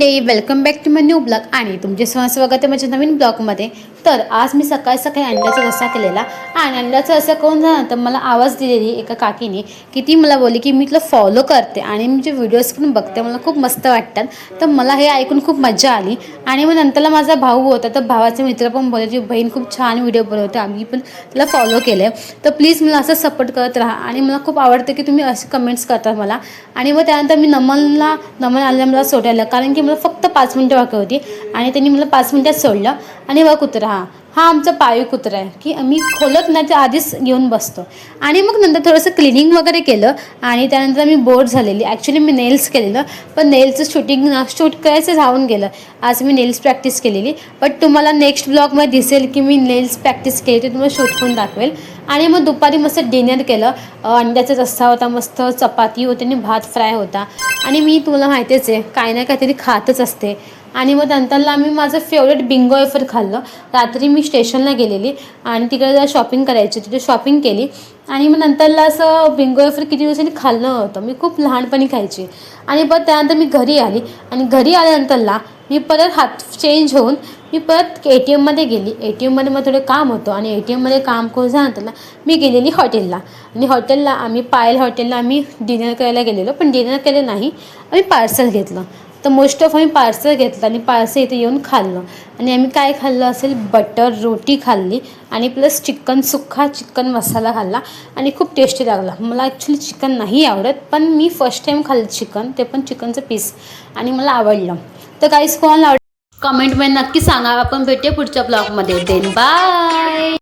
मंडळी, welcome back to my new blog आणि तुमचे स्वागत आहे माझ्या नवीन ब्लॉगमध्ये। तर आज मी सकाळी अंड्याचा रस्सा केलेला आणि अंड्याचा रस्सा करून झाल्यानंतर मला आवाज दिलेली एका काकीने की ती मला बोलली की मी तुला फॉलो करते आणि मी जे व्हिडिओज पण बघते मला खूप मस्त वाटतात। तर मला हे ऐकून खूप मजा आली आणि मग नंतरला माझा भाऊ होता तर भावाचे मित्र पण बोलले की बहीण खूप छान व्हिडिओ बनवते, आम्ही पण तुला फॉलो केले, तर प्लीज मला असं सपोर्ट करत राहा। आणि मला खूप आवडतं की तुम्ही असे कमेंट्स करता मला। आणि मग त्यानंतर मी नमन आल्या मला सोडायला, कारण की मला फक्त 5 मिनिटं बाकी होती आणि त्यांनी मला 5 मिनिटात सोडलं। आणि बघा कुत्रा, हा आमचा पाळीव कुत्रा आहे की आम्ही खोलत नाही त्या आधीच येऊन बसतो। आणि मग नंतर थोडंसं क्लिनिंग वगैरे केलं आणि त्यानंतर मी बोर झालेली। ॲक्च्युली मी नेल्स केलेलं पण नेल्सचं शूट करायचं राहून गेलं। आज मी नेल्स प्रॅक्टिस केलेली, बट तुम्हाला नेक्स्ट ब्लॉगमध्ये दिसेल की मी नेल्स प्रॅक्टिस केली, ते तुम्हाला शूट करून दाखवेल। आणि मग दुपारी मस्त डिनर केलं, अंड्याचा रस्सा होता, मस्त चपाती होती आणि भात फ्राय होता। आणि मी तुला माहितीच आहे काही ना काहीतरी खातच असते। आणि मग नंतरला आम्ही माझं फेवरेट बिंगो वेफर खाल्लं। रात्री मी स्टेशनला गेलेली आणि तिकडे जरा शॉपिंग करायची, तिथे शॉपिंग केली आणि मग नंतरला असं बिंगो वेफर किती दिवसांनी खाल्लं नव्हतं, मी खूप लहानपणी खायची। आणि पण त्यानंतर मी घरी आली आणि घरी आल्यानंतरला मी परत हात चेंज होऊन मी परत ATMमध्ये गेली। ATMमध्ये मग थोडं काम होतं आणि ATMमध्ये काम करून झाल्यानंतरला मी गेलेली हॉटेलला। आणि हॉटेलला आम्ही पायल हॉटेलला आम्ही डिनर करायला गेलेलो, पण डिनर केलं नाही, आम्ही पार्सल घेतलं। तर मोस्ट ऑफ आम्ही पार्सल घेतलं आणि पार्सल इथे येऊन खाल्लं। आणि आम्ही काय खाल्लं असेल, बटर रोटी खाल्ली आणि प्लस चिकन सुक्का चिकन मसाला खाल्ला आणि खूप टेस्टी लागला। मला ॲक्च्युली चिकन नाही आवडत, पण मी फर्स्ट टाईम खाल्लं चिकन, ते पण चिकनचं पीस, आणि मला आवडलं। तर काहीच कोणाला कमेंटमध्ये नक्की सांगा। आपण भेटूया पुढच्या ब्लॉगमध्ये। Then bye.